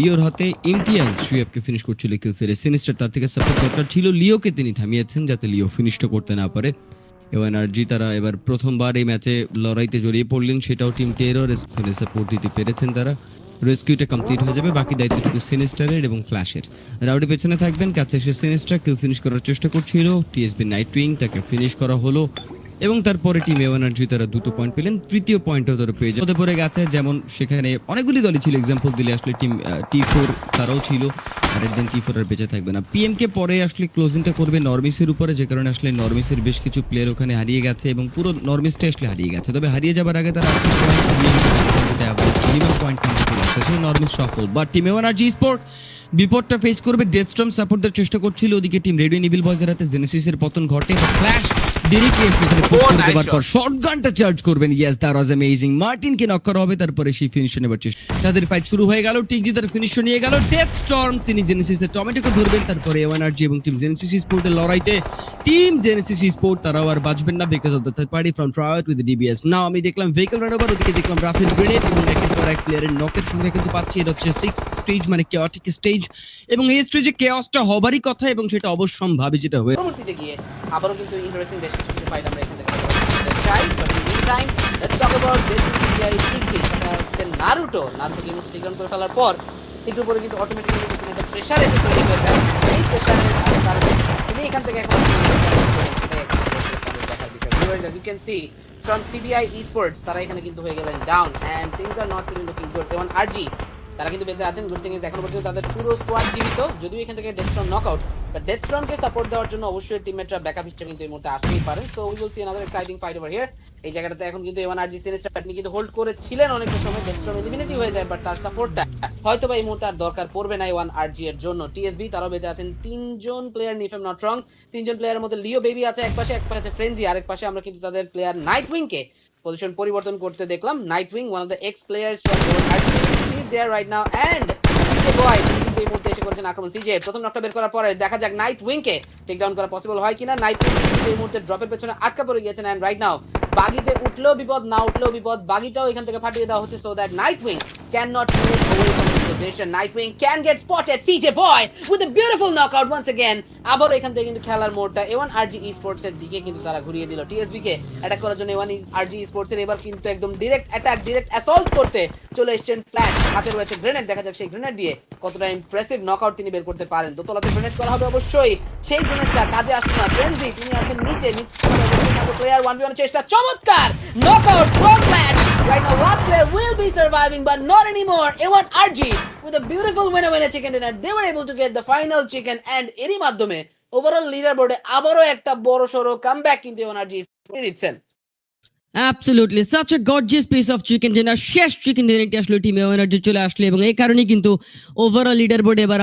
লিওর হাতে ইমতিয়াজ শুয়েবকে ফিনিশ করছিল কিল ফিরে। সিনিস্টার তার থেকে সাপোর্ট দরকার ছিল, লিওকে তিনি থামিয়েছেন যাতে লিও ফিনিশটা করতে না পারে। এওএনআরজি তারা এবার প্রথমবার এই ম্যাচে লড়াইতে জড়িয়ে পড়লেন, সেটাও টিম টেরর এখানে সাপোর্ট দিতে পেরেছেন তারা। রেস্কিউটা কমপ্লিট হয়ে যাবে, বাকি দায়িত্বটুকু সিনিস্টারের এবং ফ্ল্যাশের। রাউডি পেছনে থাকবেন, কাছে এসে সিনিস্টার কিল ফিনিশ করার চেষ্টা করছিল, টিএসবি নাইট উইং তাকে ফিনিশ করা হলো এবং তারপরে টিম এওএনআরজি তারা 2টো পয়েন্ট পেলেন, তৃতীয় পয়েন্টও তারা পেয়ে যায়। পরে গেছে, যেমন সেখানে অনেকগুলি দলই ছিল, এক্সাম্পল দিলে আসলে টিম T4 তারাও ছিল, আর একদিন T4 আর বেঁচে থাকবে না। পিএমকে পরে আসলে ক্লোজিংটা করবে নরমিসের উপরে, যে কারণে আসলে নরমিসের বেশ কিছু প্লেয়ার ওখানে হারিয়ে গেছে এবং পুরো নরমিসটা আসলে হারিয়ে গেছে। তবে হারিয়ে যাবার আগে তারা মিনিমাম পয়েন্ট কমপ্লিট করে আসছে, সেই নরমিস সফল। বাট টিম এওএনআরজি স্পোর্ট বিপদটা ফেস করবে, ডেথস্টর্ম সাপোর্ট দেওয়ার চেষ্টা করছিল, ওদিকে টিম রেডিও নিভিল বয়েজের হাতে জেনেসিসের পতন ঘটে। ফ্ল্যাশ দেরিকে এখানে পুশ করে দেওয়ার পর শটগানটা চার্জ করবেন। Yes, that was amazing. মার্টিনকে নক করা হবে, তারপরে সেই ফিনিশে নেবার চেষ্টা। তাদের ফাইট শুরু হয়ে গেল, টিকজি তার ফিনিশে নিয়ে গেল। ডেথস্টর্ম তিনি জেনেসিসের টমেটোকে ধরবেন, তারপরে এওএনআরজি এবং টিম জেনেসিস স্পোর্টের লড়াইতে টিম জেনেসিস স্পোর্ট তারাও আর বাঁচবেন না because of the third party from tryout with DBS. Now আমি দেখলাম ভেহিকল রান ওভার, ওদিকে দেখলাম রাফেল গ্রেনেড এবং একের পর এক প্লেয়ারের নকের সংখ্যা কিন্তু পাচ্ছি। এটা হচ্ছে 6th স্টেজ, মানে কেওয়াটিক স্টেজ, এবং এই স্টেজে কেওয়াসটা হবারই কথা এবং সেটা অবশ্যম্ভাবী যেটা হয়ে পরবর্তীতে গিয়ে আবারও কিন্তু ইন্টারেস্টিং বেশ কিছু ফাইট আমরা এখান থেকে চাই। But in meantime let's talk about this CBI sixty, সেটা হচ্ছে নারুটোকে এই মুহূর্তে টেক করে ফেলার পর একটু পরে কিন্তু অটোমেটিক্যালি কিন্তু একটা প্রেশার এসে তৈরি হয়ে যায়। এই প্রেশারের কারণে তিনি এখান থেকে এখন দেখার বিষয়। Viewers, as you can see from CBI Esports, তারা এখানে কিন্তু হয়ে গেলেন down and things are not really looking good. যেমন আরজি তারা কিন্তু বেঁচে আছেন, গুড থিং ইজ এখনো পর্যন্ত তাদের পুরো স্কোয়াড জীবিত, যদিও এখান থেকে ডেথস্টর্ম নকআউট। বাট ডেথস্টর্মকে সাপোর্ট দেওয়ার জন্য অবশ্যই টিমমেটরা ব্যাকআপ হিসেবে কিন্তু এই মুহূর্তে আসতেই পারেন। So we will see another exciting fight over here. এই জায়গাটাতে এখন কিন্তু এওএনআরজি সিনিস্টার আপনি কিন্তু হোল্ড করেছিলেন অনেকটা সময়, ডেথস্টর্ম এলিমিনেটই হয়ে যায়, বাট তার সাপোর্টটা হয়তো বা এই মুহূর্তে আর দরকার পড়বে না এওএনআরজি এর জন্য। টিএসবি তারাও বেঁচে আছেন, তিনজন player if I am not wrong, তিনজন প্লেয়ারের মধ্যে লিও বেবি আছে এক পাশে আছে ফ্রেঞ্জি আরেক পাশে। আমরা কিন্তু তাদের প্লেয়ার নাইট উইংকে পজিশন পরিবর্তন করতে দেখলাম। Night wing, one of the ex players from AONRG, is there right now and boy কিন্তু এই মুহূর্তে এসে করেছেন আক্রমণ। সিজে প্রথম নকটা বের করার পরে দেখা যাক নাইট উইংকে টেক ডাউন করা পসিবল হয় কিনা। নাইট উইং কিন্তু এই মুহূর্তে ড্রপের পেছনে আটকা পড়ে গিয়েছেন এন্ড রাইট নাও বাগিতে উঠলেও বিপদ, না উঠলেও বিপদ, বাগিটাও এখান থেকে ফাটিয়ে দেওয়া হচ্ছে, so that night wing can not move away from his position. Nightwing can get spotted. CJ Boy with a beautiful knockout once again. আবারও এখান থেকে কিন্তু খেলার মোড়টা এওএনআরজি স্পোর্টস এর দিকে কিন্তু তারা ঘুরিয়ে দিল। টিএসবি কে অ্যাটাক করার জন্য এওএনআরজি স্পোর্টস এর এবার কিন্তু একদম ডাইরেক্ট অ্যাটাক, ডাইরেক্ট অ্যাসল্ট করতে চলে এসেছেন ফ্ল্যাশ। হাতে রয়েছে গ্রেনেড, দেখা যাক সেই গ্রেনেড দিয়ে কতটা ইমপ্রেসিভ নকআউট তিনি বের করতে পারেন। দোতলাতে গ্রেনেড করা হবে অবশ্যই, সেই গ্রেনেডটা কাজে আসছে না। ফ্রেন্ডি তিনি আছেন নিচে প্লেয়ার 1v1 চেষ্টা, চমৎকার knockout from flash. Right now, last player will be surviving, but not anymore. A1RG with a beautiful winner chicken dinner. They were able to get the final chicken, and এরই মাধ্যমে overall leader বোর্ডে আবারও একটা বড় সড়ো comeback কিন্তু A1RG দিচ্ছেন। Absolutely such a gorgeous piece of chicken dinner. শেষ চিকেন ডিনারটি আসলে টিম এওএনআরজি চলে আসলে এবং এই কারণেই কিন্তু ওভারঅল লিডার বোর্ডে এবার